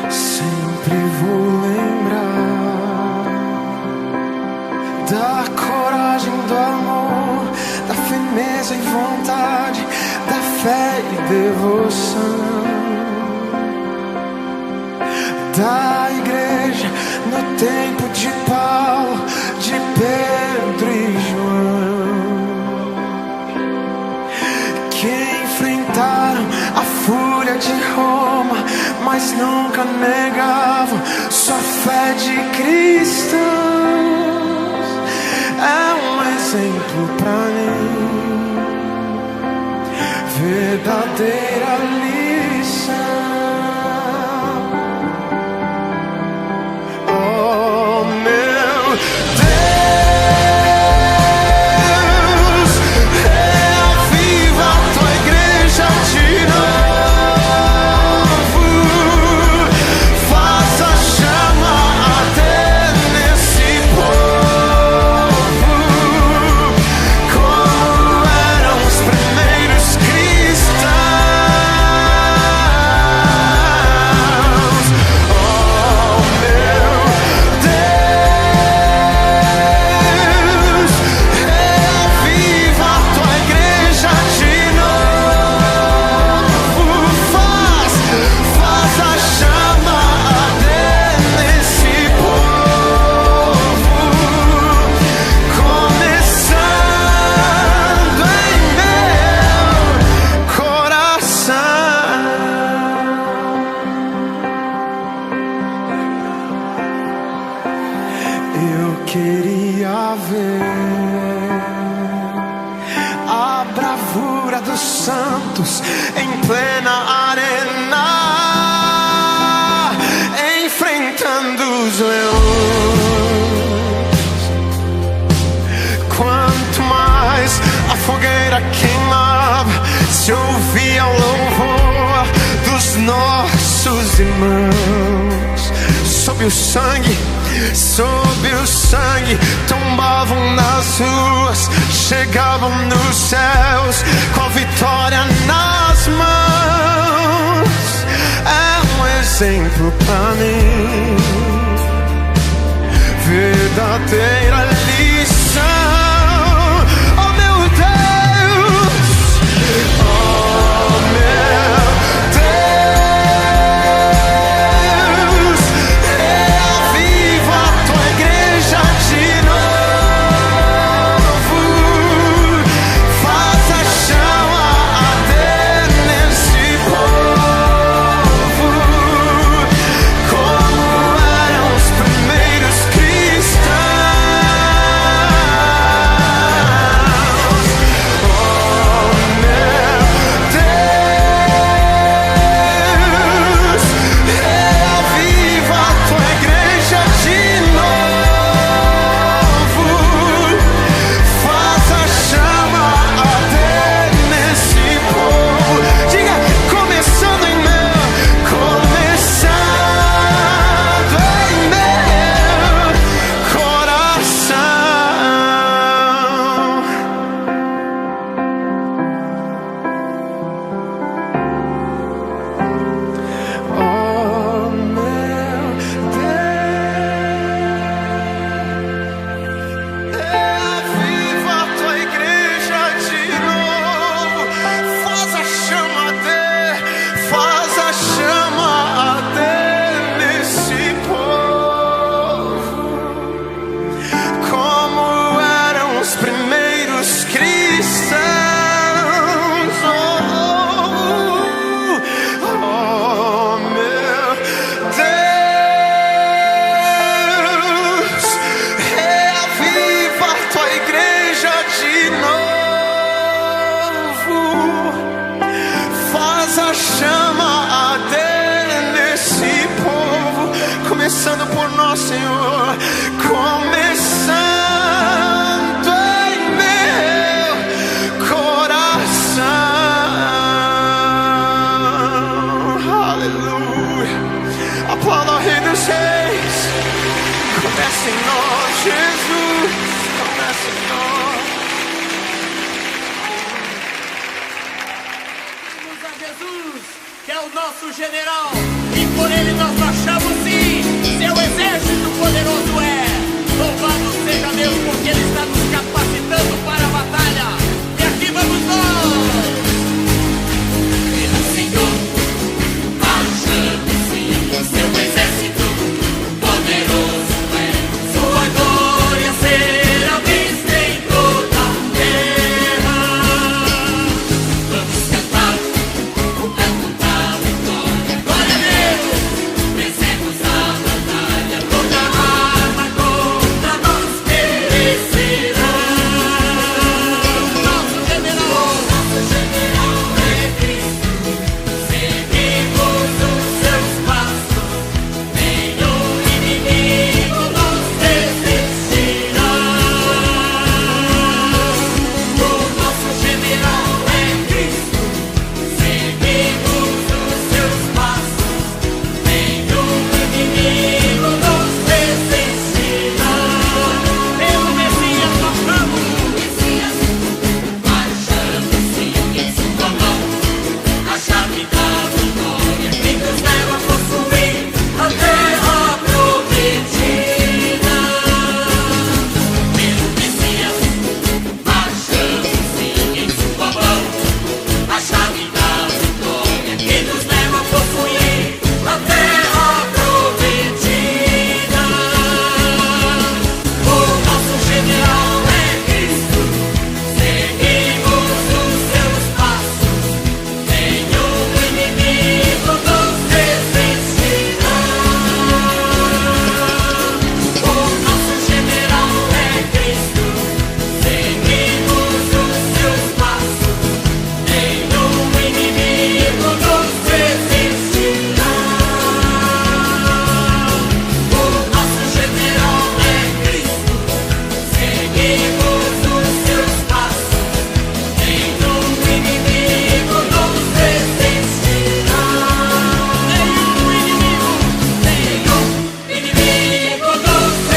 Sempre vou lembrar da coragem, do amor, da firmeza e vontade, da fé e devoção da igreja no tempo de Paulo, de Pedro e João, que enfrentaram a fúria de Roma, mas nunca negavam sua fé de cristãos. É um exemplo pra mim, verdadeira lição. Oh meu Deus, reaviva a tua igreja de novo, faça a chama arder nesse povo, como eram os primeiros cristãos. Oh meu Deus, reaviva a tua igreja de novo, faz a chama arder nesse povo, começando em meu coração. Eu queria ver a bravura dos santos em plena arena, enfrentando os leões. Quanto mais a fogueira queimava, se ouvia o louvor dos nossos irmãos. Sob o sangue, tombavam nas ruas, chegavam nos céus com a vitória nas mãos. É um exemplo pra mim, verdadeira lição. Oh meu Deus, oh meu Deus, reaviva a tua igreja de novo, faz a chama arder nesse povo, como eram os primeiros cristãos. Oh meu Deus, reaviva a tua igreja de novo, faz a chama arder nesse povo. Diga, começando em meu coração. Oh meu Deus, reaviva a tua igreja de novo, faz a chama arder nesse povo, como eram os primeiros cristãos. Oh meu Deus, reaviva a tua igreja de novo, faz a chama arder nesse povo, começando por nós, Senhor, começando em meu coração. Aleluia. Aplauda o Rei dos Reis. Começa em nós, Jesus. Começa em nós. o nosso general, e por ele nós marchamos sim. Seu exército poderoso é. Louvado seja Deus, porque ele está nos capacitando para a batalha. E aqui vamos nós. Pelo Senhor, marchamos sim. Seu exército poderoso é. Sua glória será vista em toda a terra. Vamos cantar o canto da vitória. Glória a Deus, vencemos a batalha. Toda arma contra nós perecerá. Nosso general é Cristo. Seguimos os seus passos. Nenhum inimigo nos resistirá. O nosso general é Cristo. Seguimos os seus passos. Nenhum inimigo nos resistirá. Pelo Messias marchamos. Marchamos sim em sua mão. A chave da vitória que nos leva a possuir a terra prometida. Pelo Messias marchamos sim em sua mão. A chave da vitória que nos leva a possuir a terra prometida. O nosso general é Cristo. Seguimos os seus passos. Nenhum inimigo nos resistirá. O nosso general é Cristo. Seguimos os seus passos. Nenhum inimigo nos resistirá. O nosso general é Cristo. Seguimos os seus passos. Nenhum inimigo nos resistirá. Nenhum inimigo nos resistirá. Nenhum inimigo nos resistirá.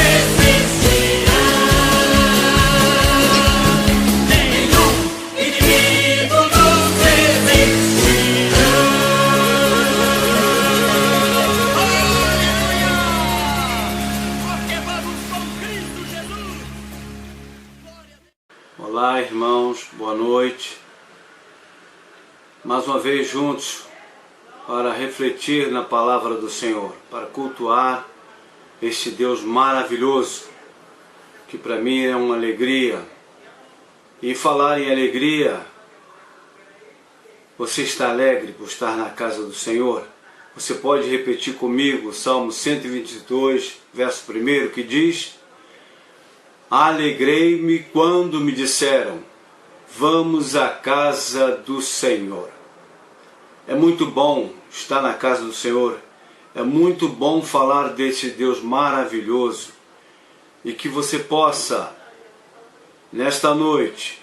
Aleluia! Porque vamos com Cristo Jesus. Glória a Deus. Olá, irmãos, boa noite. Mais uma vez juntos para refletir na palavra do Senhor, para cultuar este Deus maravilhoso, que para mim é uma alegria. E falar em alegria, você está alegre por estar na casa do Senhor? Você pode repetir comigo o Salmo 122, verso 1, que diz: Alegrei-me quando me disseram, vamos à casa do Senhor. É muito bom estar na casa do Senhor. É muito bom falar desse Deus maravilhoso. E que você possa, nesta noite,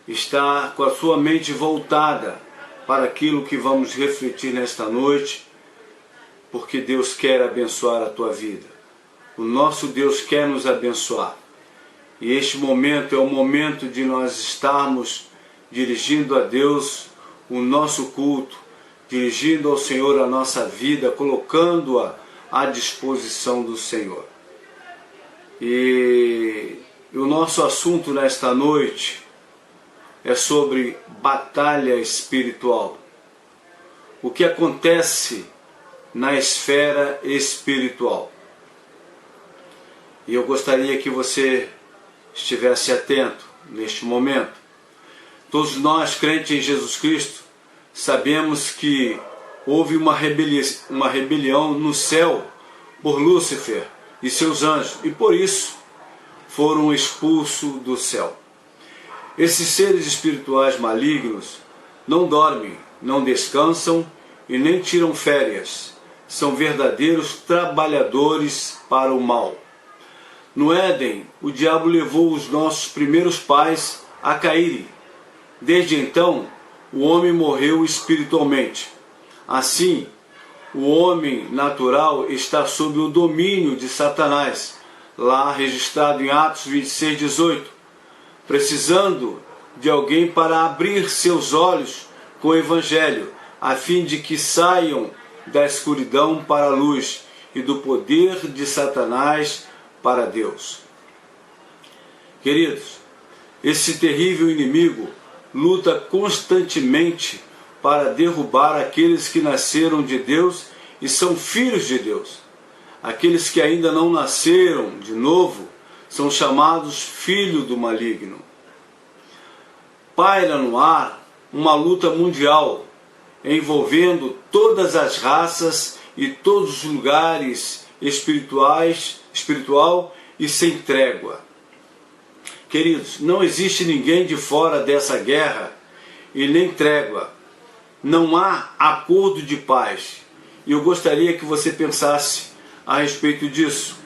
estar com a sua mente voltada para aquilo que vamos refletir nesta noite, porque Deus quer abençoar a tua vida. O nosso Deus quer nos abençoar. E este momento é o momento de nós estarmos dirigindo a Deus o nosso culto, dirigindo ao Senhor a nossa vida, colocando-a à disposição do Senhor. E o nosso assunto nesta noite é sobre batalha espiritual. O que acontece na esfera espiritual. E eu gostaria que você estivesse atento neste momento. Todos nós, crentes em Jesus Cristo, sabemos que houve uma rebelião no céu por Lúcifer e seus anjos, e por isso foram expulsos do céu. Esses seres espirituais malignos não dormem, não descansam e nem tiram férias. São verdadeiros trabalhadores para o mal. No Éden, o diabo levou os nossos primeiros pais a caírem. Desde então, o homem morreu espiritualmente. Assim, o homem natural está sob o domínio de Satanás, lá registrado em Atos 26:18, precisando de alguém para abrir seus olhos com o Evangelho, a fim de que saiam da escuridão para a luz e do poder de Satanás para Deus. Queridos, esse terrível inimigo luta constantemente para derrubar aqueles que nasceram de Deus e são filhos de Deus. Aqueles que ainda não nasceram de novo são chamados filhos do maligno. Paira no ar uma luta mundial envolvendo todas as raças e todos os lugares espiritual e sem trégua. Queridos, não existe ninguém de fora dessa guerra e nem trégua. Não há acordo de paz. E eu gostaria que você pensasse a respeito disso.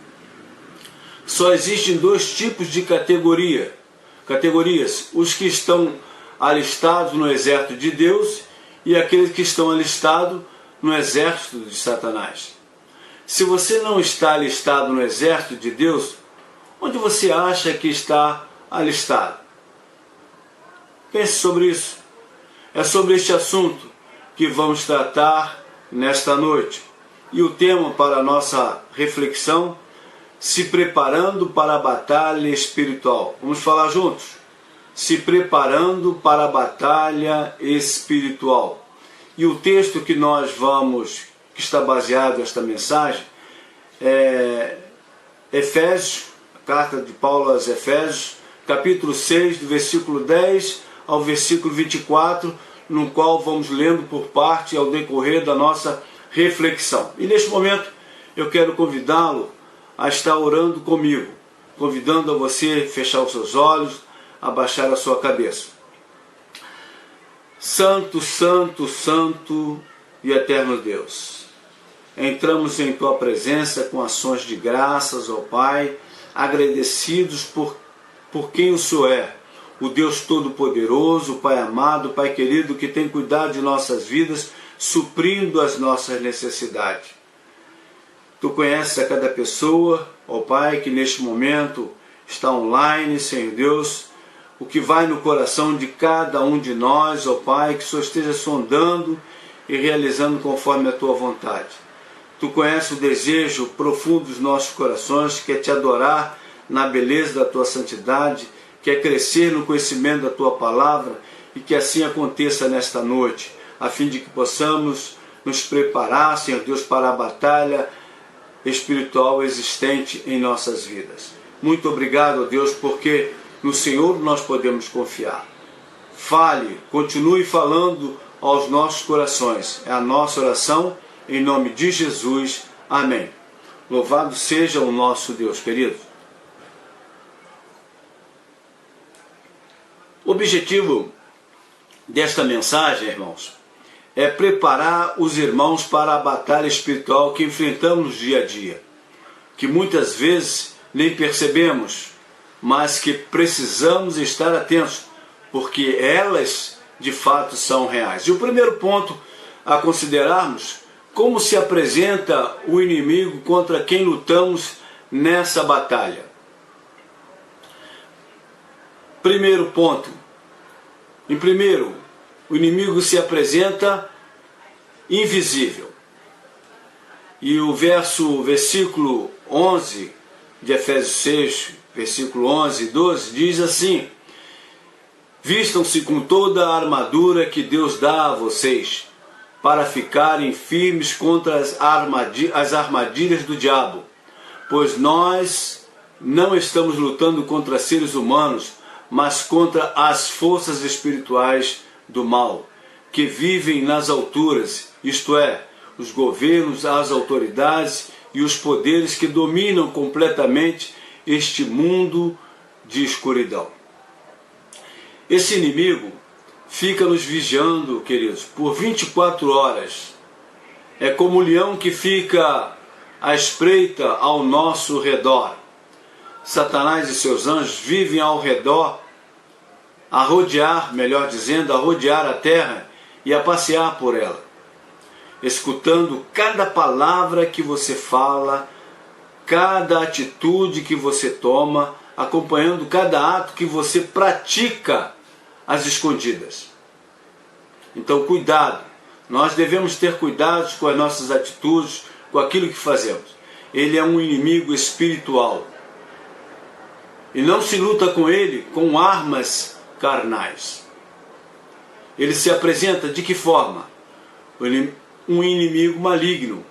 Só existem dois tipos de categorias. Os que estão alistados no exército de Deus e aqueles que estão alistados no exército de Satanás. Se você não está alistado no exército de Deus, onde você acha que está alistado? Pense sobre isso. É sobre este assunto que vamos tratar nesta noite. E o tema para a nossa reflexão: se preparando para a batalha espiritual. Vamos falar juntos? Se preparando para a batalha espiritual. E o texto que que está baseado nesta mensagem, é Efésios, a carta de Paulo aos Efésios, capítulo 6, do versículo 10 ao versículo 24, no qual vamos lendo por parte ao decorrer da nossa reflexão. E neste momento eu quero convidá-lo a estar orando comigo, convidando a você a fechar os seus olhos, abaixar a sua cabeça. Santo, santo, santo e eterno Deus, entramos em Tua presença com ações de graças, ó Pai, agradecidos por quem o Senhor é, o Deus Todo-Poderoso, Pai amado, Pai querido, que tem cuidado de nossas vidas, suprindo as nossas necessidades. Tu conheces a cada pessoa, ó Pai, que neste momento está online, Senhor Deus, o que vai no coração de cada um de nós, ó Pai, que o Senhor esteja sondando e realizando conforme a Tua vontade. Tu conheces o desejo profundo dos nossos corações, que é Te adorar na beleza da Tua santidade, que é crescer no conhecimento da Tua palavra, e que assim aconteça nesta noite, a fim de que possamos nos preparar, Senhor Deus, para a batalha espiritual existente em nossas vidas. Muito obrigado, ó Deus, porque no Senhor nós podemos confiar. Fale, continue falando aos nossos corações. É a nossa oração, em nome de Jesus. Amém. Louvado seja o nosso Deus, querido. O objetivo desta mensagem, irmãos, é preparar os irmãos para a batalha espiritual que enfrentamos no dia a dia, que muitas vezes nem percebemos, mas que precisamos estar atentos, porque elas de fato são reais. E o primeiro ponto a considerarmos: como se apresenta o inimigo contra quem lutamos nessa batalha. Primeiro ponto. Em primeiro, o inimigo se apresenta invisível. E o versículo 11 de Efésios 6, versículo 11 e 12, diz assim: vistam-se com toda a armadura que Deus dá a vocês, para ficarem firmes contra as armadilhas do diabo. Pois nós não estamos lutando contra seres humanos, mas contra as forças espirituais do mal, que vivem nas alturas, isto é, os governos, as autoridades e os poderes que dominam completamente este mundo de escuridão. Esse inimigo fica nos vigiando, queridos, por 24 horas. É como o leão que fica à espreita ao nosso redor. Satanás e seus anjos vivem ao redor, a rodear, melhor dizendo, a rodear a terra e a passear por ela, escutando cada palavra que você fala, cada atitude que você toma, acompanhando cada ato que você pratica às escondidas. Então, cuidado, Nós devemos ter cuidado com as nossas atitudes, com aquilo que fazemos. Ele é um inimigo espiritual. E não se luta com ele com armas carnais. Ele se apresenta de que forma? Um inimigo maligno.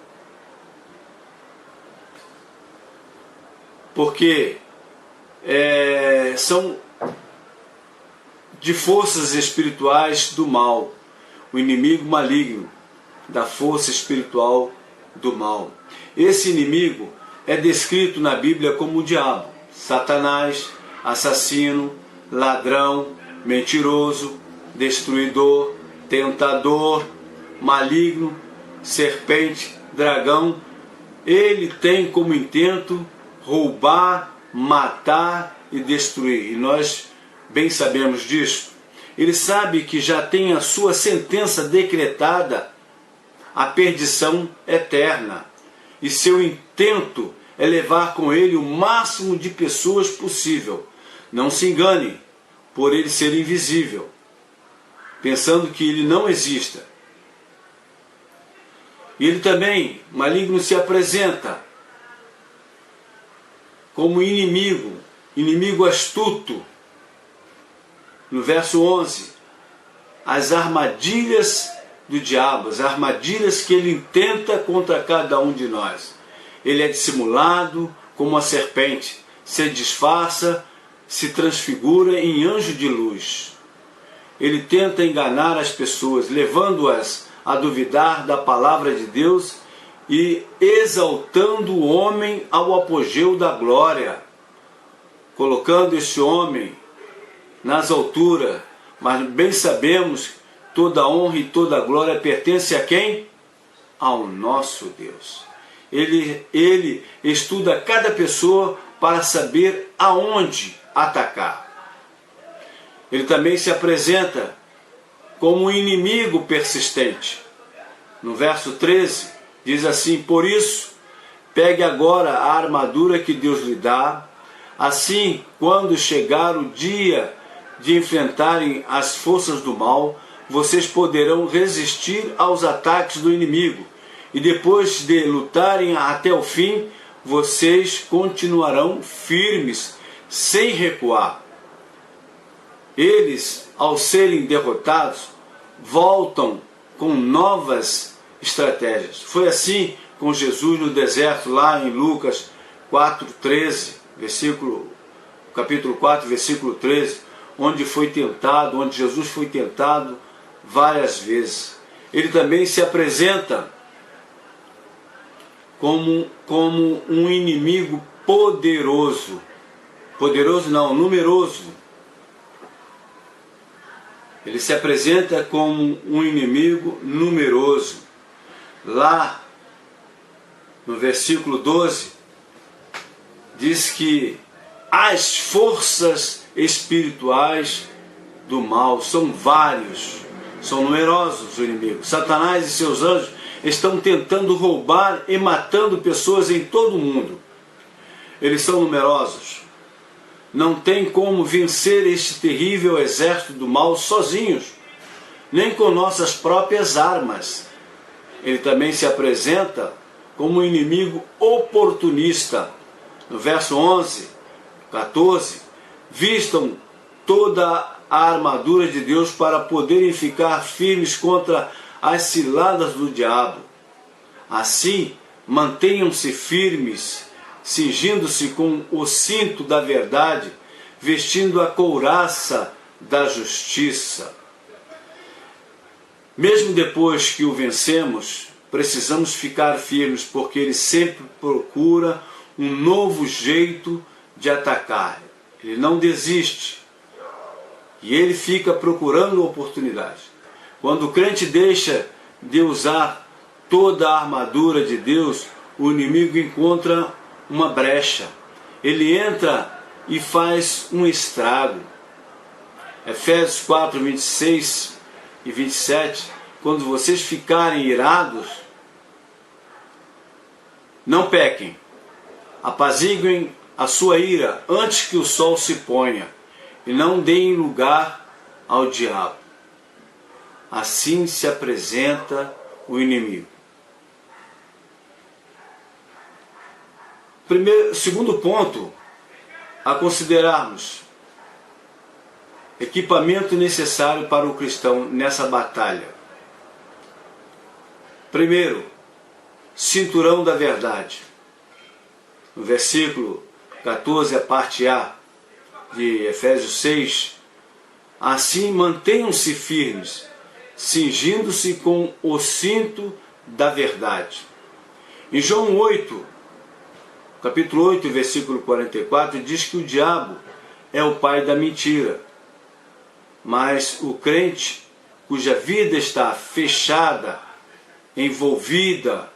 Porque são de forças espirituais do mal. O inimigo maligno da força espiritual do mal. Esse inimigo é descrito na Bíblia como o diabo, Satanás, assassino, ladrão, mentiroso, destruidor, tentador, maligno, serpente, dragão. Ele tem como intento roubar, matar e destruir. E nós bem sabemos disso. Ele sabe que já tem a sua sentença decretada, a perdição eterna. E seu intento é levar com ele o máximo de pessoas possível. Não se engane, por ele ser invisível, pensando que ele não exista. E ele também, maligno, se apresenta como inimigo, inimigo astuto. No verso 11, as armadilhas do diabo, as armadilhas que ele intenta contra cada um de nós. Ele é dissimulado como uma serpente, se disfarça, se transfigura em anjo de luz. Ele tenta enganar as pessoas, levando-as a duvidar da palavra de Deus e exaltando o homem ao apogeu da glória, colocando esse homem nas alturas. Mas bem sabemos que toda honra e toda glória pertence a quem? Ao nosso Deus. Ele estuda cada pessoa para saber aonde atacar. Ele também se apresenta como um inimigo persistente. No verso 13, diz assim: por isso, pegue agora a armadura que Deus lhe dá, assim, quando chegar o dia de enfrentarem as forças do mal, vocês poderão resistir aos ataques do inimigo, e depois de lutarem até o fim, vocês continuarão firmes, sem recuar. Eles, ao serem derrotados, voltam com novas estratégias. Foi assim com Jesus no deserto, lá em Lucas 4:13, capítulo 4, versículo 13, onde Jesus foi tentado várias vezes. Ele também se apresenta como um inimigo poderoso. Poderoso não, numeroso. Ele se apresenta como um inimigo numeroso. Lá no versículo 12, diz que as forças espirituais do mal são vários, são numerosos os inimigos. Satanás e seus anjos estão tentando roubar e matando pessoas em todo o mundo. Eles são numerosos. Não tem como vencer este terrível exército do mal sozinhos, nem com nossas próprias armas. Ele também se apresenta como um inimigo oportunista. No verso 11, 14, vistam toda a armadura de Deus para poderem ficar firmes contra as ciladas do diabo. Assim, mantenham-se firmes, cingindo-se com o cinto da verdade, vestindo a couraça da justiça. Mesmo depois que o vencemos, precisamos ficar firmes, porque ele sempre procura um novo jeito de atacar. Ele não desiste. E ele fica procurando oportunidade. Quando o crente deixa de usar toda a armadura de Deus, o inimigo encontra uma brecha. Ele entra e faz um estrago. Efésios 4, 26 e 27, quando vocês ficarem irados, não pequem, apaziguem a sua ira antes que o sol se ponha, e não deem lugar ao diabo. assim se apresenta o inimigo. Segundo ponto a considerarmos: equipamento necessário para o cristão nessa batalha. Primeiro, cinturão da verdade. No versículo 14, a parte A de Efésios 6, assim mantenham-se firmes, cingindo-se com o cinto da verdade. Em João 8, capítulo 8, versículo 44, diz que o diabo é o pai da mentira, mas o crente cuja vida está fechada, envolvida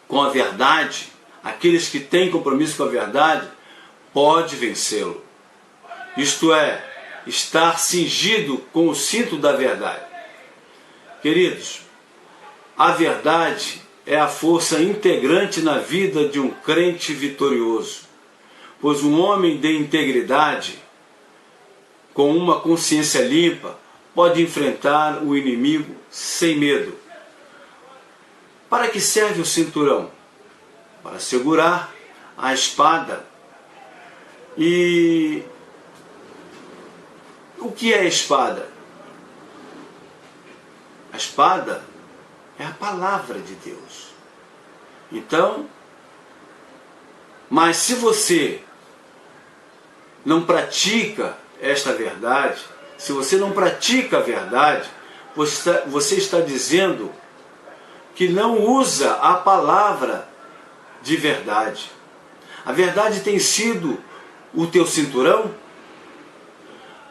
com a verdade, aqueles que têm compromisso com a verdade, pode vencê-lo. Isto é, estar cingido com o cinto da verdade. Queridos, a verdade é a força integrante na vida de um crente vitorioso, pois um homem de integridade, com uma consciência limpa, pode enfrentar o inimigo sem medo. Para que serve o cinturão? Para segurar a espada. E o que é a espada? A espada é a palavra de Deus. Então, mas se você não pratica esta verdade, se você não pratica a verdade, você está dizendo que não usa a palavra de verdade. A verdade tem sido o teu cinturão?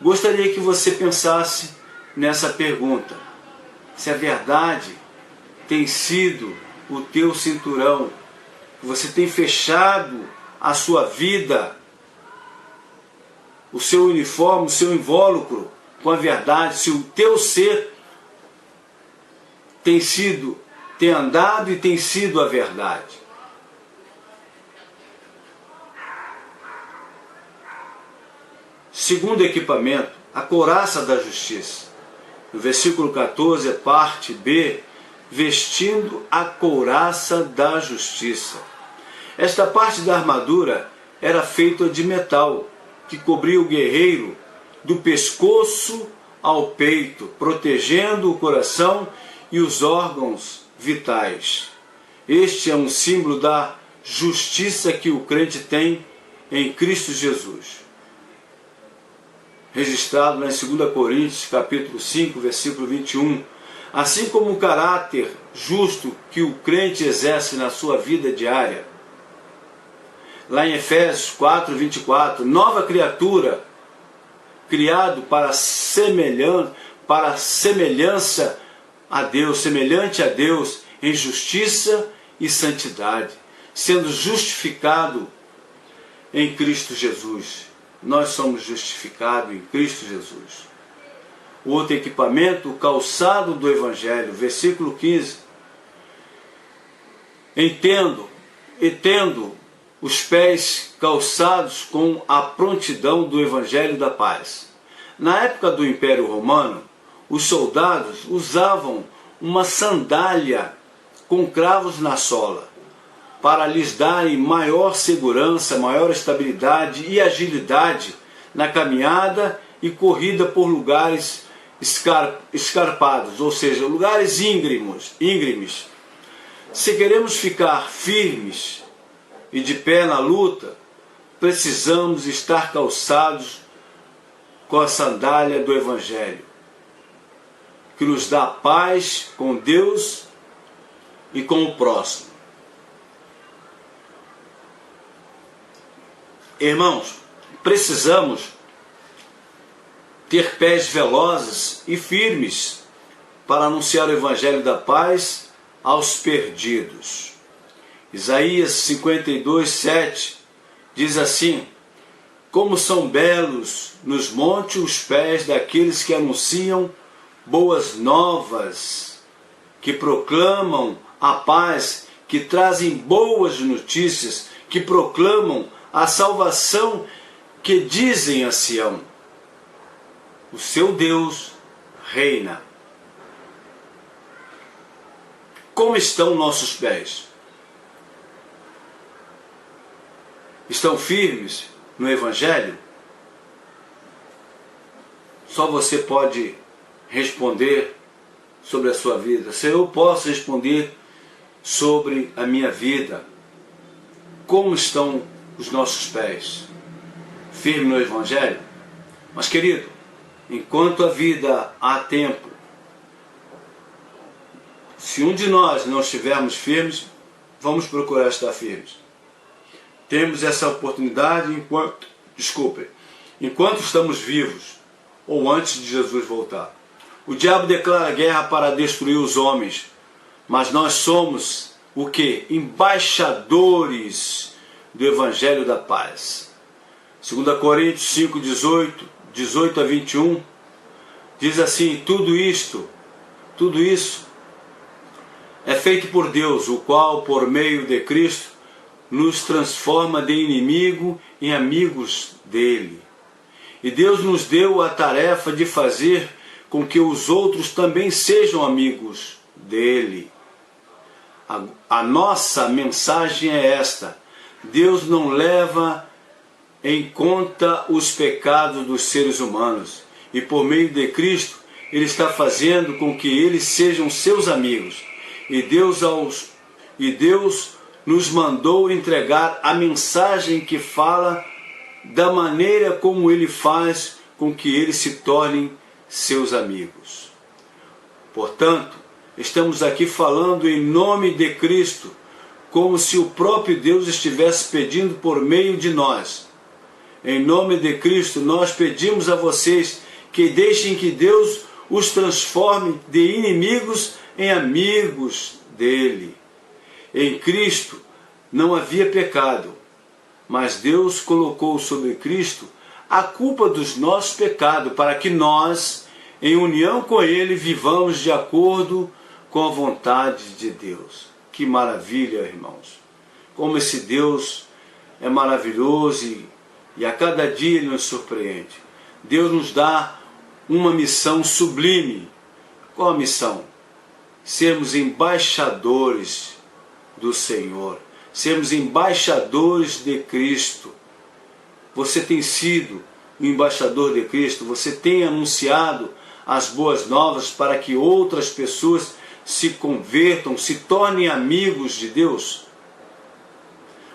Gostaria que você pensasse nessa pergunta. Se a verdade tem sido o teu cinturão, você tem fechado a sua vida, o seu uniforme, o seu invólucro com a verdade, se o teu ser tem andado e tem sido a verdade. Segundo equipamento, a couraça da justiça. No versículo 14, parte B, vestindo a couraça da justiça. Esta parte da armadura era feita de metal, que cobria o guerreiro do pescoço ao peito, protegendo o coração e os órgãos vitais. Este é um símbolo da justiça que o crente tem em Cristo Jesus. Registrado em 2 Coríntios, capítulo 5, versículo 21. Assim como o caráter justo que o crente exerce na sua vida diária. Lá em Efésios 4, 24, nova criatura, criado para semelhança a Deus, semelhante a Deus em justiça e santidade, sendo justificado em Cristo Jesus. Nós somos justificados em Cristo Jesus. O outro equipamento, o calçado do Evangelho, versículo 15. Tendo os pés calçados com a prontidão do Evangelho da paz. Na época do Império Romano, os soldados usavam uma sandália com cravos na sola, para lhes darem maior segurança, maior estabilidade e agilidade na caminhada e corrida por lugares escarpados, ou seja, lugares íngremes. Se queremos ficar firmes e de pé na luta, precisamos estar calçados com a sandália do Evangelho, que nos dá paz com Deus e com o próximo. Irmãos, precisamos ter pés velozes e firmes para anunciar o Evangelho da paz aos perdidos. Isaías 52, 7 diz assim: como são belos nos montes os pés daqueles que anunciam boas novas, que proclamam a paz, que trazem boas notícias, que proclamam a salvação, que dizem a Sião: o seu Deus reina. Como estão nossos pés? Estão firmes no Evangelho? Só você pode responder sobre a sua vida. Se eu posso responder sobre a minha vida, como estão os nossos pés? Firme no Evangelho? Mas, querido, enquanto a vida há tempo, se um de nós não estivermos firmes, vamos procurar estar firmes. Temos essa oportunidade enquanto estamos vivos, ou antes de Jesus voltar. O diabo declara guerra para destruir os homens, mas nós somos o quê? Embaixadores do Evangelho da Paz. 2 Coríntios 5, 18 a 21, diz assim: tudo isso é feito por Deus, o qual, por meio de Cristo, nos transforma de inimigo em amigos dele. E Deus nos deu a tarefa de fazer com que os outros também sejam amigos dele. A nossa mensagem é esta: Deus não leva em conta os pecados dos seres humanos, e por meio de Cristo Ele está fazendo com que eles sejam seus amigos. E Deus nos mandou entregar a mensagem que fala da maneira como Ele faz com que eles se tornem seus amigos. Portanto, estamos aqui falando em nome de Cristo, como se o próprio Deus estivesse pedindo por meio de nós. Em nome de Cristo, nós pedimos a vocês que deixem que Deus os transforme de inimigos em amigos dele. Em Cristo não havia pecado, mas Deus colocou sobre Cristo a culpa dos nossos pecados, para que nós, em união com Ele, vivamos de acordo com a vontade de Deus. Que maravilha, irmãos! Como esse Deus é maravilhoso e a cada dia Ele nos surpreende. Deus nos dá uma missão sublime. Qual a missão? Sermos embaixadores do Senhor, sermos embaixadores de Cristo. Você tem sido o embaixador de Cristo, você tem anunciado as boas novas para que outras pessoas se convertam, se tornem amigos de Deus.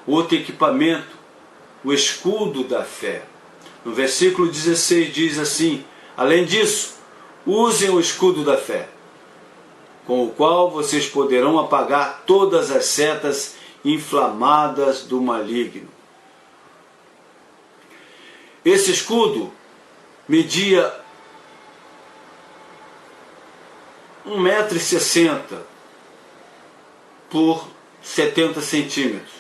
Outro equipamento, o escudo da fé. No versículo 16 diz assim: além disso, usem o escudo da fé, com o qual vocês poderão apagar todas as setas inflamadas do maligno. Esse escudo media 1,60 m por 70 centímetros.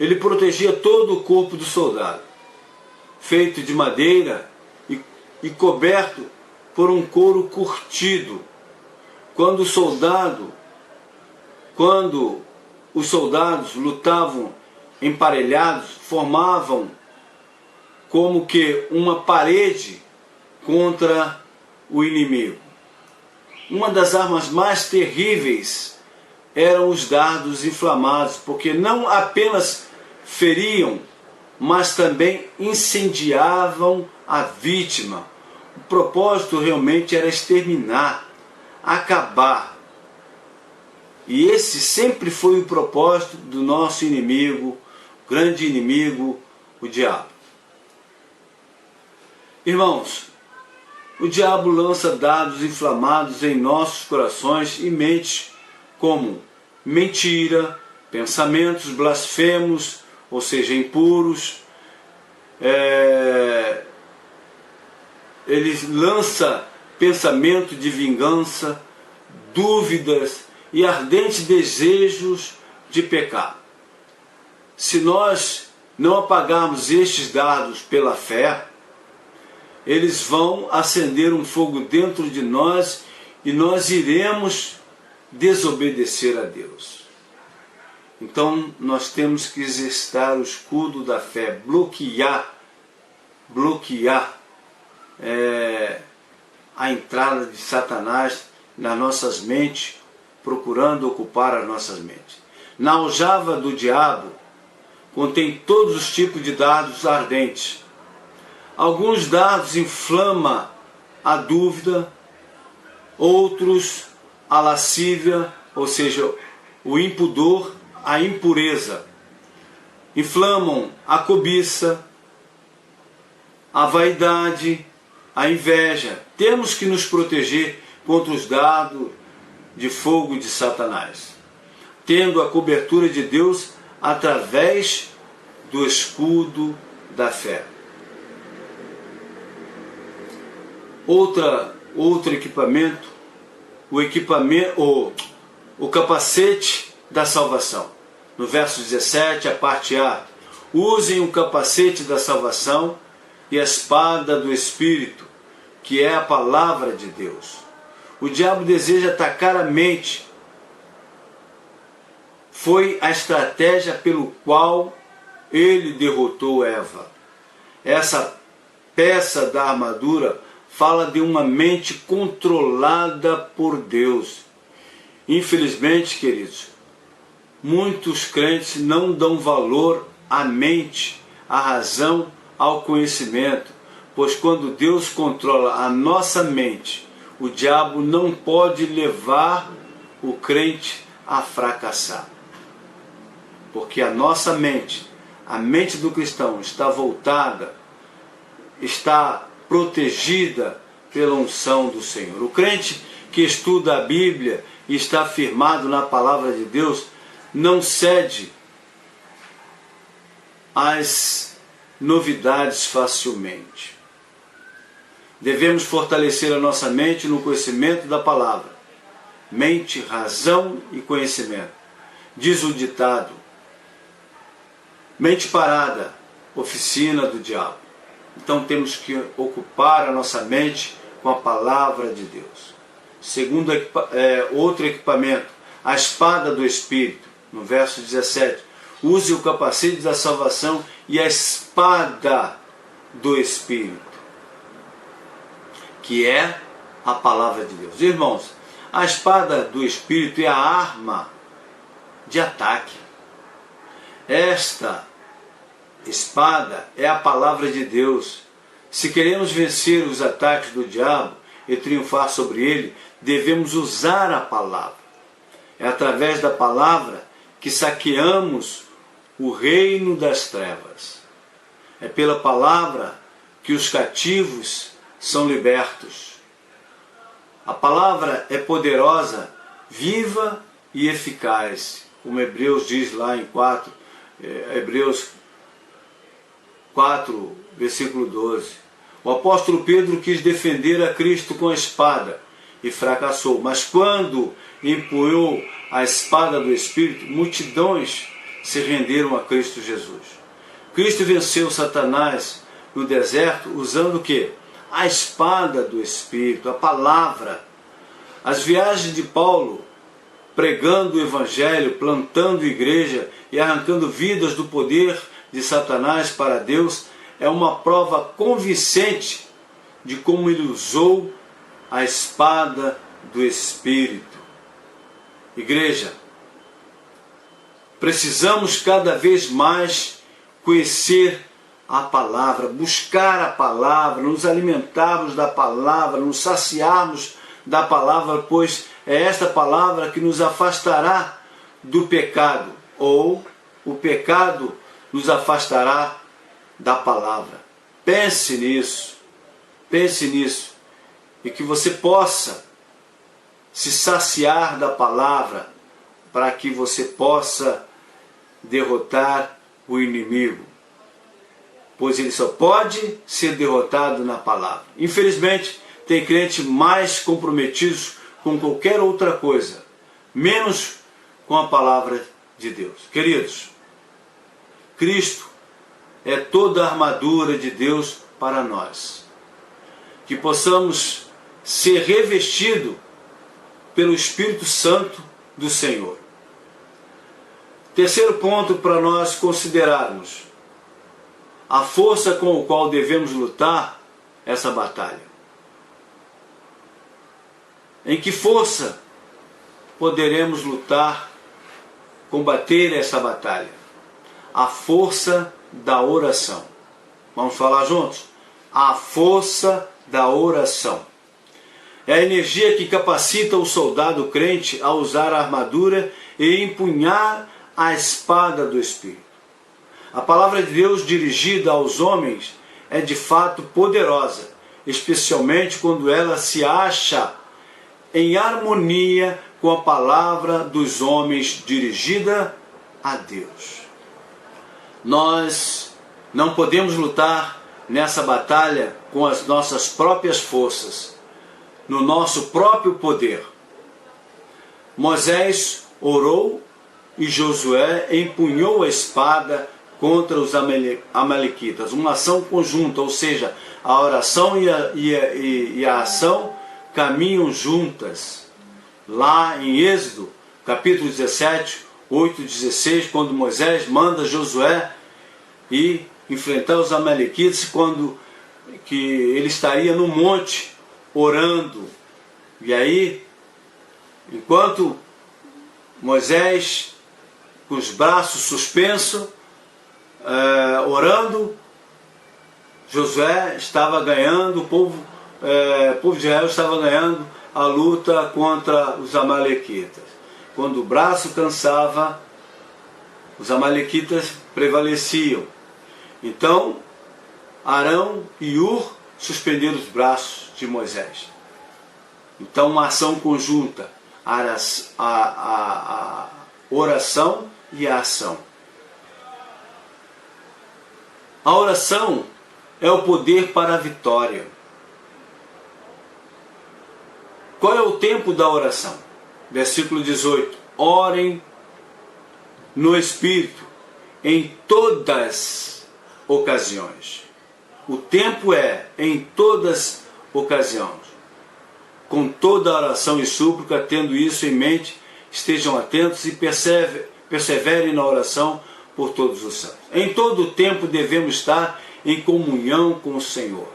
Ele protegia todo o corpo do soldado, feito de madeira e coberto por um couro curtido. Quando os soldados lutavam emparelhados, formavam como que uma parede contra o inimigo. Uma das armas mais terríveis eram os dardos inflamados, porque não apenas feriam, mas também incendiavam a vítima. O propósito realmente era exterminar, acabar. E esse sempre foi o propósito do nosso inimigo, grande inimigo, o diabo. Irmãos, o diabo lança dardos inflamados em nossos corações e mentes, como mentira, pensamentos blasfemos, ou seja, impuros. Ele lança pensamento de vingança, dúvidas e ardentes desejos de pecar. Se nós não apagarmos estes dardos pela fé, eles vão acender um fogo dentro de nós e nós iremos desobedecer a Deus. Então nós temos que exercitar o escudo da fé, bloquear a entrada de Satanás nas nossas mentes, procurando ocupar as nossas mentes. Na aljava do diabo contém todos os tipos de dardos ardentes. Alguns dardos inflamam a dúvida, outros a lascívia, ou seja, o impudor, a impureza. Inflamam a cobiça, a vaidade, a inveja. Temos que nos proteger contra os dardos de fogo de Satanás, tendo a cobertura de Deus através do escudo da fé. Outro equipamento, o capacete da salvação. No verso 17, a parte A: usem o capacete da salvação e a espada do Espírito, que é a palavra de Deus. O diabo deseja atacar a mente. Foi a estratégia pelo qual ele derrotou Eva. Essa peça da armadura fala de uma mente controlada por Deus. Infelizmente, queridos, muitos crentes não dão valor à mente, à razão, ao conhecimento, pois quando Deus controla a nossa mente, o diabo não pode levar o crente a fracassar. Porque a nossa mente, a mente do cristão, está voltada, está protegida pela unção do Senhor. O crente que estuda a Bíblia e está firmado na palavra de Deus não cede às novidades facilmente. Devemos fortalecer a nossa mente no conhecimento da palavra. Mente, razão e conhecimento. Diz o ditado: mente parada, oficina do diabo. Então temos que ocupar a nossa mente com a palavra de Deus. Segundo outro equipamento, a espada do Espírito. No verso 17, use o capacete da salvação e a espada do Espírito, que é a palavra de Deus. Irmãos, a espada do Espírito é a arma de ataque. Esta espada é a palavra de Deus. Se queremos vencer os ataques do diabo e triunfar sobre ele, devemos usar a palavra. É através da palavra que saqueamos o reino das trevas. É pela palavra que os cativos são libertos. A palavra é poderosa, viva e eficaz, como Hebreus diz lá em Hebreus 4, versículo 12. O apóstolo Pedro quis defender a Cristo com a espada e fracassou, mas quando empunhou a espada do Espírito, multidões se renderam a Cristo Jesus. Cristo venceu Satanás no deserto usando o quê? A espada do Espírito, a palavra. As viagens de Paulo, pregando o Evangelho, plantando igreja e arrancando vidas do poder de Satanás para Deus, é uma prova convincente de como ele usou a espada do Espírito. Igreja, precisamos cada vez mais conhecer a palavra, buscar a palavra, nos alimentarmos da palavra, nos saciarmos da palavra, pois é esta palavra que nos afastará do pecado, ou o pecado nos afastará da palavra. Pense nisso, e que você possa se saciar da palavra, para que você possa derrotar o inimigo, pois ele só pode ser derrotado na palavra. Infelizmente, tem crentes mais comprometidos com qualquer outra coisa, menos com a palavra de Deus. Queridos, Cristo é toda a armadura de Deus para nós. Que possamos ser revestidos pelo Espírito Santo do Senhor. Terceiro ponto para nós considerarmos: a força com a qual devemos lutar essa batalha. Em que força poderemos lutar, combater essa batalha? A força da oração. Vamos falar juntos? A força da oração. É a energia que capacita o soldado crente a usar a armadura e empunhar a espada do Espírito. A palavra de Deus dirigida aos homens é de fato poderosa, especialmente quando ela se acha em harmonia com a palavra dos homens dirigida a Deus. Nós não podemos lutar nessa batalha com as nossas próprias forças, no nosso próprio poder. Moisés orou e Josué empunhou a espada contra os amalequitas. Uma ação conjunta, ou seja, a oração e a ação caminham juntas. Lá em Êxodo, capítulo 17, 8 e 16, quando Moisés manda Josué ir enfrentar os amalequitas, quando que ele estaria no monte orando. E aí, enquanto Moisés, com os braços suspensos, orando, Josué estava ganhando, o povo de Israel estava ganhando a luta contra os amalequitas. Quando o braço cansava, os amalequitas prevaleciam. Então, Arão e Hur suspenderam os braços de Moisés. Então, uma ação conjunta, a oração e a ação. A oração é o poder para a vitória. Qual é o tempo da oração? Versículo 18. Orem no Espírito em todas ocasiões. O tempo é em todas ocasiões. Com toda oração e súplica, tendo isso em mente, estejam atentos e perseverem na oração por todos os santos. Em todo o tempo devemos estar em comunhão com o Senhor.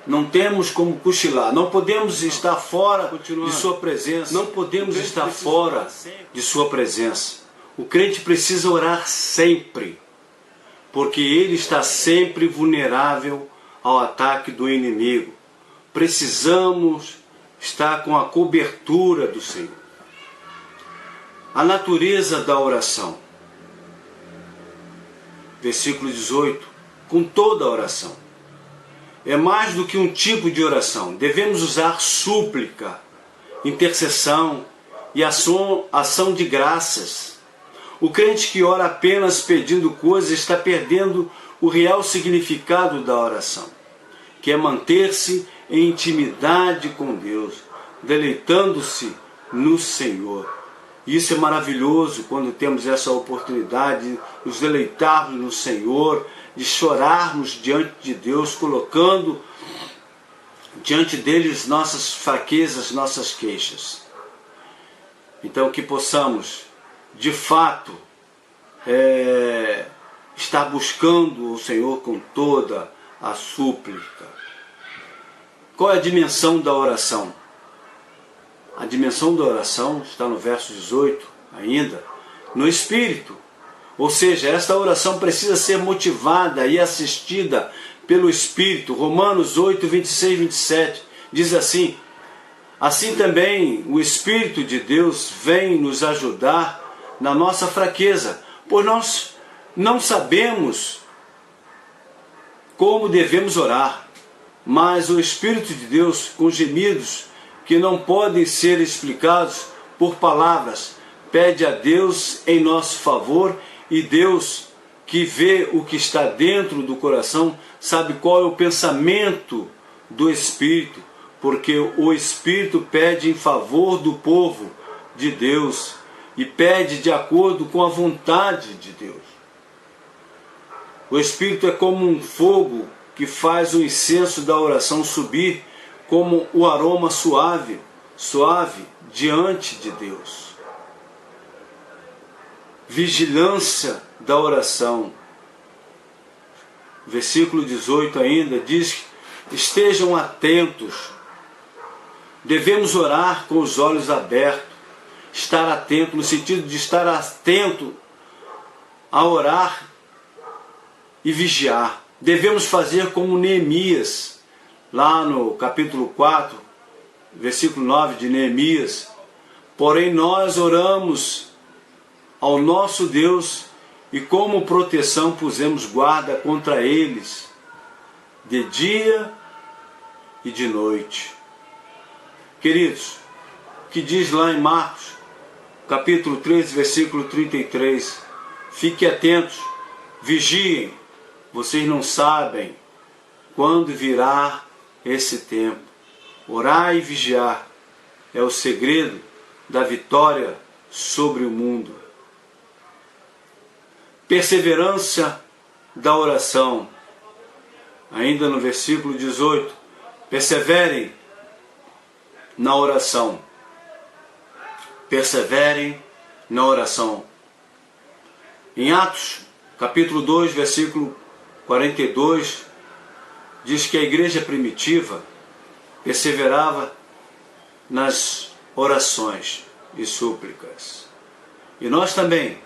Não temos como cochilar, não podemos estar fora de sua presença. Não podemos estar fora de sua presença. O crente precisa orar sempre, porque ele está sempre vulnerável ao ataque do inimigo. Precisamos estar com a cobertura do Senhor. A natureza da oração. Versículo 18. Com toda a oração. É mais do que um tipo de oração. Devemos usar súplica, intercessão e ação de graças. O crente que ora apenas pedindo coisas está perdendo o real significado da oração, que é manter-se em intimidade com Deus, deleitando-se no Senhor. Isso é maravilhoso quando temos essa oportunidade de nos deleitarmos no Senhor, de chorarmos diante de Deus, colocando diante deles nossas fraquezas, nossas queixas. Então que possamos, de fato, estar buscando o Senhor com toda a súplica. Qual é a dimensão da oração? A dimensão da oração está no verso 18 ainda, no Espírito. Ou seja, esta oração precisa ser motivada e assistida pelo Espírito. Romanos 8, 26 e 27 diz assim: assim também o Espírito de Deus vem nos ajudar na nossa fraqueza, pois nós não sabemos como devemos orar, mas o Espírito de Deus, com gemidos que não podem ser explicados por palavras, pede a Deus em nosso favor, e Deus, que vê o que está dentro do coração, sabe qual é o pensamento do Espírito, porque o Espírito pede em favor do povo de Deus e pede de acordo com a vontade de Deus. O Espírito é como um fogo que faz o incenso da oração subir como o aroma suave diante de Deus. Vigilância da oração. Versículo 18 ainda diz: estejam atentos devemos orar com os olhos abertos, estar atento, no sentido de estar atento a orar e vigiar. Devemos fazer como Neemias, lá no capítulo 4, versículo 9 de Neemias. Porém nós oramos ao nosso Deus e como proteção pusemos guarda contra eles, de dia e de noite. Queridos, o que diz lá em Marcos, capítulo 13, versículo 33, fiquem atentos, vigiem, vocês não sabem quando virá esse tempo. Orar e vigiar é o segredo da vitória sobre o mundo. Perseverança da oração. Ainda no versículo 18, perseverem na oração. Perseverem na oração. Em Atos, capítulo 2, versículo 42, diz que a igreja primitiva perseverava nas orações e súplicas. E nós também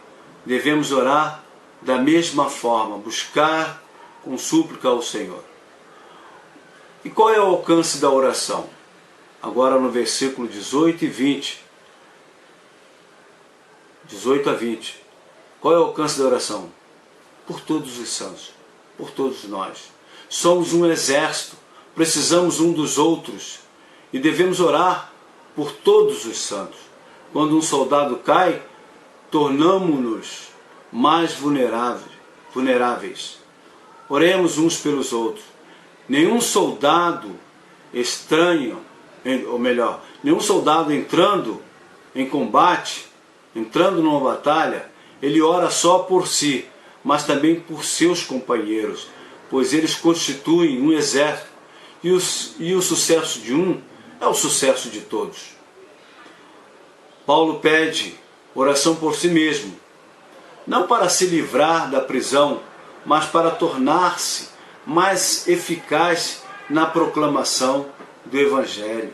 devemos orar da mesma forma, buscar com súplica ao Senhor. E qual é o alcance da oração? Agora no versículo 18 e 20. 18 a 20. Qual é o alcance da oração? Por todos os santos, por todos nós. Somos um exército, precisamos um dos outros e devemos orar por todos os santos. Quando um soldado cai, tornamo-nos mais vulneráveis. Oremos uns pelos outros. Nenhum soldado estranho, ou melhor, nenhum soldado entrando em combate, entrando numa batalha, ele ora só por si, mas também por seus companheiros, pois eles constituem um exército, e o sucesso de um é o sucesso de todos. Paulo pede oração por si mesmo, não para se livrar da prisão, mas para tornar-se mais eficaz na proclamação do Evangelho.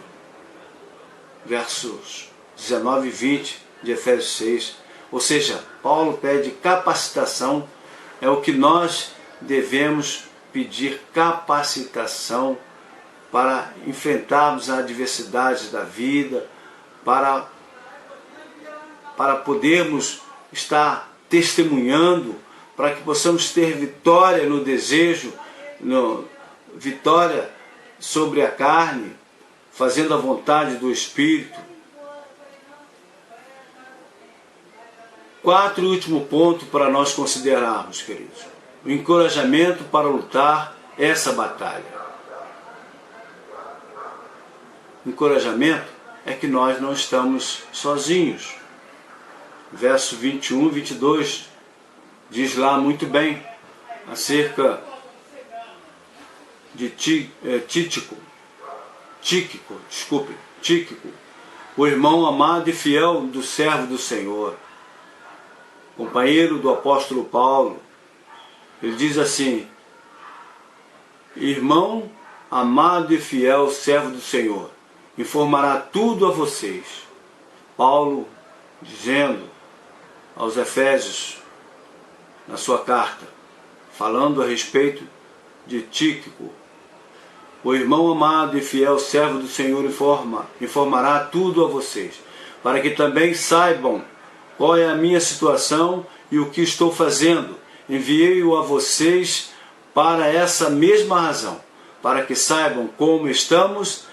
Versos 19 e 20 de Efésios 6. Ou seja, Paulo pede capacitação, é o que nós devemos pedir, capacitação para enfrentarmos a adversidade da vida, para podermos estar testemunhando, para que possamos ter vitória no desejo, vitória sobre a carne, fazendo a vontade do Espírito. Quarto e último ponto para nós considerarmos, queridos. O encorajamento para lutar essa batalha. Encorajamento é que nós não estamos sozinhos. Verso 21 e 22 diz lá muito bem acerca de Tíquico, o irmão amado e fiel do servo do Senhor, companheiro do apóstolo Paulo. Ele diz assim: irmão amado e fiel servo do Senhor, informará tudo a vocês. Paulo dizendo aos Efésios, na sua carta, falando a respeito de Tíquico, o irmão amado e fiel servo do Senhor informará tudo a vocês, para que também saibam qual é a minha situação e o que estou fazendo. Enviei-o a vocês para essa mesma razão, para que saibam como estamos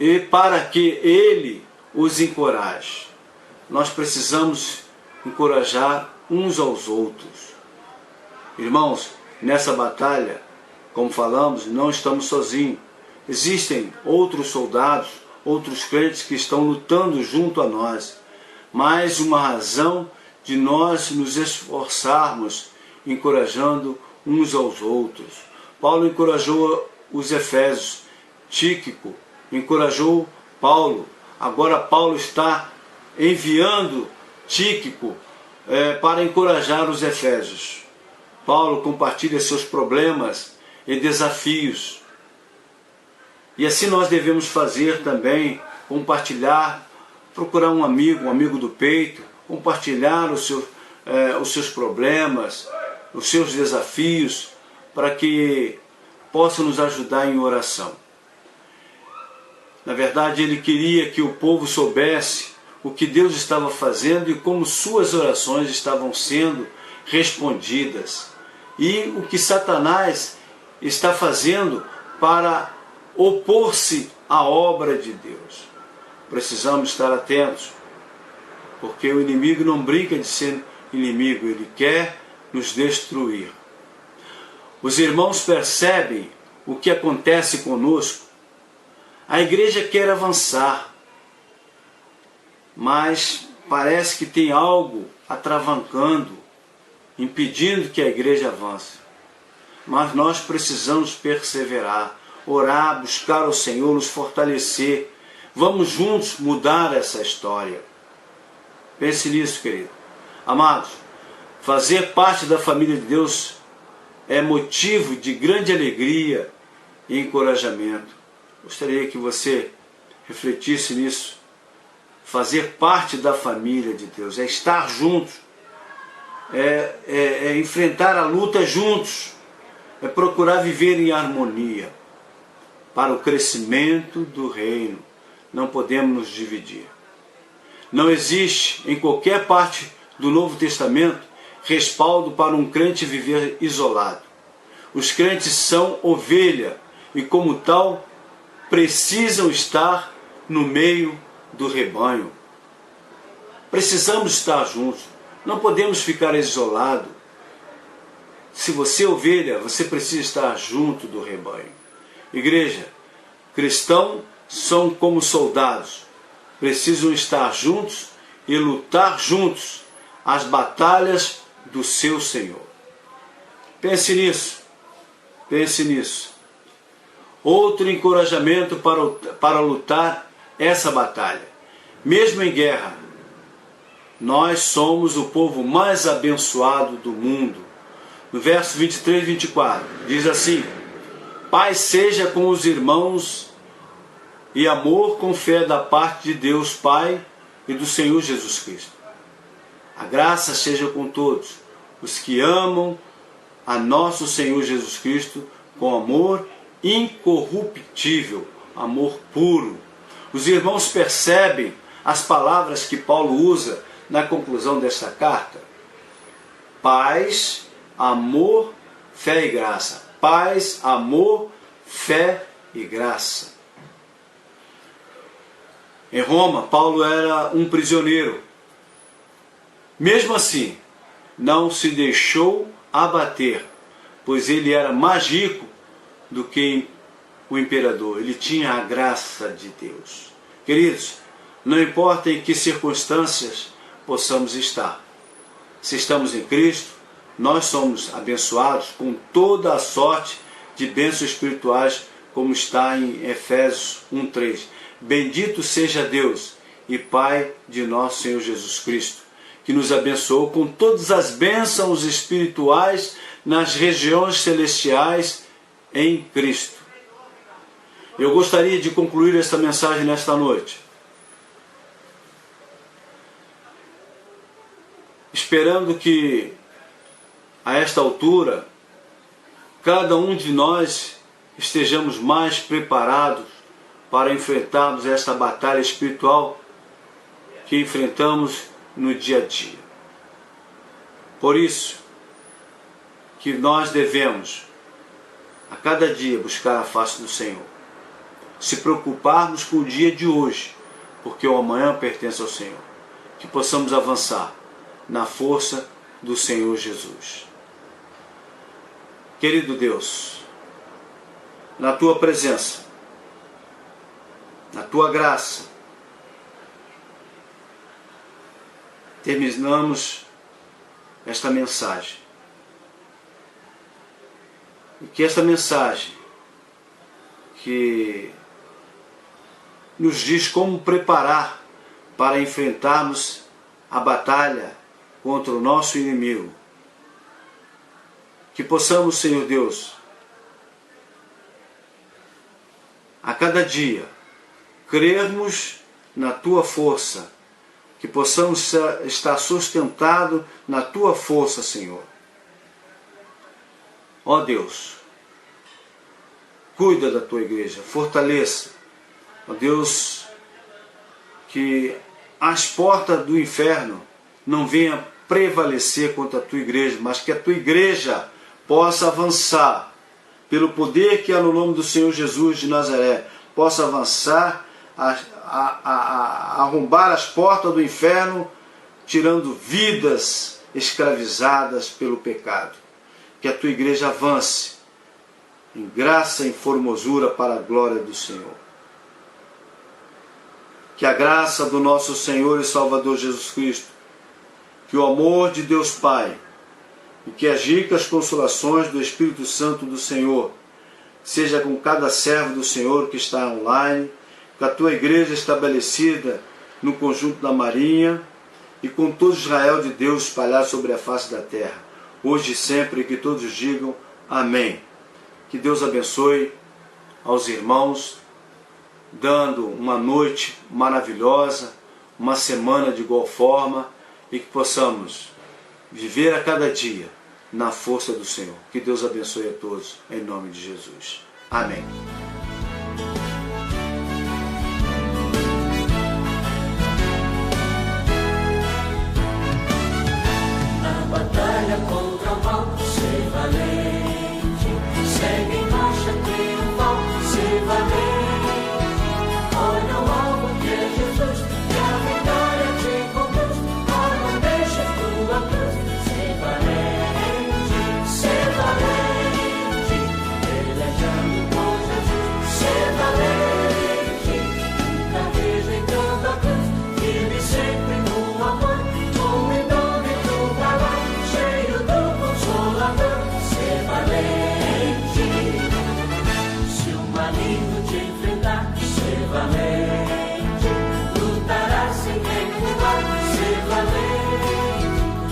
e para que ele os encoraje. Nós precisamos encorajar uns aos outros. Irmãos, nessa batalha, como falamos, não estamos sozinhos. Existem outros soldados, outros crentes que estão lutando junto a nós. Mais uma razão de nós nos esforçarmos, encorajando uns aos outros. Paulo encorajou os Efésios, Tíquico encorajou Paulo. Agora Paulo está enviando Tíquico para encorajar os Efésios. Paulo compartilha seus problemas e desafios. E assim nós devemos fazer também, compartilhar, procurar um amigo do peito, compartilhar os seus problemas, os seus desafios, para que possa nos ajudar em oração. Na verdade, ele queria que o povo soubesse o que Deus estava fazendo e como suas orações estavam sendo respondidas. E o que Satanás está fazendo para opor-se à obra de Deus. Precisamos estar atentos, porque o inimigo não brinca de ser inimigo, ele quer nos destruir. Os irmãos percebem o que acontece conosco. A igreja quer avançar, mas parece que tem algo atravancando, impedindo que a igreja avance. Mas nós precisamos perseverar, orar, buscar ao Senhor, nos fortalecer. Vamos juntos mudar essa história. Pense nisso, querido. Amados, fazer parte da família de Deus é motivo de grande alegria e encorajamento. Gostaria que você refletisse nisso. Fazer parte da família de Deus é estar juntos, é enfrentar a luta juntos, é procurar viver em harmonia para o crescimento do reino. Não podemos nos dividir. Não existe em qualquer parte do Novo Testamento respaldo para um crente viver isolado. Os crentes são ovelha e, como tal, precisam estar no meio do rebanho. Precisamos estar juntos. Não podemos ficar isolados. Se você é ovelha, você precisa estar junto do rebanho. Igreja, cristãos são como soldados. Precisam estar juntos e lutar juntos as batalhas do seu Senhor. Pense nisso. Pense nisso. Outro encorajamento para lutar essa batalha. Mesmo em guerra, nós somos o povo mais abençoado do mundo. No verso 23 e 24, diz assim: paz seja com os irmãos e amor com fé da parte de Deus Pai e do Senhor Jesus Cristo. A graça seja com todos os que amam a nosso Senhor Jesus Cristo com amor incorruptível, amor puro. Os irmãos percebem as palavras que Paulo usa na conclusão desta carta? Paz, amor, fé e graça. Paz, amor, fé e graça. Em Roma, Paulo era um prisioneiro. Mesmo assim, não se deixou abater, pois ele era mais rico do que o imperador. Ele tinha a graça de Deus. Queridos, não importa em que circunstâncias possamos estar. Se estamos em Cristo, nós somos abençoados com toda a sorte de bênçãos espirituais, como está em Efésios 1:3. Bendito seja Deus e Pai de nosso Senhor Jesus Cristo, que nos abençoou com todas as bênçãos espirituais nas regiões celestiais em Cristo. Eu gostaria de concluir esta mensagem nesta noite, esperando que, a esta altura, cada um de nós estejamos mais preparados para enfrentarmos esta batalha espiritual que enfrentamos no dia a dia. Por isso que nós devemos, a cada dia, buscar a face do Senhor. Se preocuparmos com o dia de hoje, porque o amanhã pertence ao Senhor. Que possamos avançar na força do Senhor Jesus. Querido Deus, na Tua presença, na Tua graça, terminamos esta mensagem. E que esta mensagem, que nos diz como preparar para enfrentarmos a batalha contra o nosso inimigo, que possamos, Senhor Deus, a cada dia, crermos na Tua força, que possamos estar sustentados na Tua força, Senhor. Ó Deus, cuida da Tua igreja, fortaleça. Ó Deus, que as portas do inferno não venham prevalecer contra a Tua igreja, mas que a Tua igreja possa avançar pelo poder que há no nome do Senhor Jesus de Nazaré, possa avançar, arrombar as portas do inferno, tirando vidas escravizadas pelo pecado. Que a Tua igreja avance em graça e em formosura para a glória do Senhor. Que a graça do nosso Senhor e Salvador Jesus Cristo, que o amor de Deus Pai e que as ricas consolações do Espírito Santo do Senhor seja com cada servo do Senhor que está online, com a Tua igreja estabelecida no conjunto da Marinha e com todo Israel de Deus espalhado sobre a face da terra, hoje e sempre, que todos digam amém. Que Deus abençoe aos irmãos, dando uma noite maravilhosa, uma semana de igual forma, e que possamos viver a cada dia na força do Senhor. Que Deus abençoe a todos, em nome de Jesus. Amém. Na batalha contra o mal, ser valente. Segue em marcha triunfal, ser valente. Olha o alvo que é Jesus, que a vitória te conduz. Oh, não deixes tua cruz, ser valente, ser valente. Pelejando com Jesus, ser valente. Nunca rejeitando a cruz, firme sempre no amor. Com indômito valor, cheio do Consolador, ser valente. Se o maligno te enfrentar, ser valente. Lutará sem recuar, ser valente.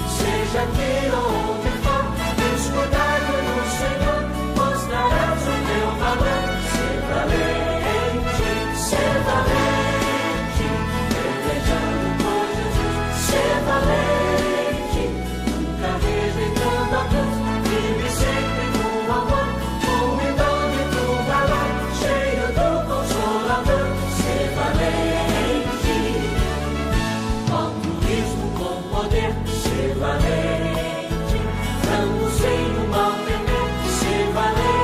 Seja aqui ou onde for, descuidado no Senhor, mostrarás o teu valor, ser valente, ser valente. Pelejando por Jesus, ser valente. Nunca rejeitando a cruz, vive sempre no amor. Com indômito valor, cheio do Consolador, ser valente. Contra o risco com poder, ser valente. Frango sem o mal temer, ser valente.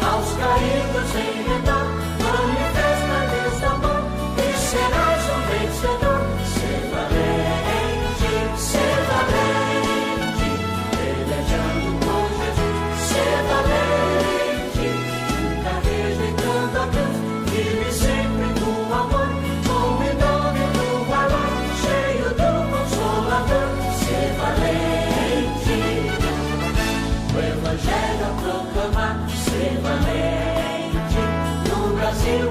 Aos caídos em redor, manifesta desse amor, e serás um vencedor, ser valente, ser valente. Pelejando com Jesus, ser valente. Nunca rejeitando a cruz, vive sempre no amor. Com indômito valor, cheio do Consolador, ser valente. O Evangelho a proclamar, ser valente. No Brasil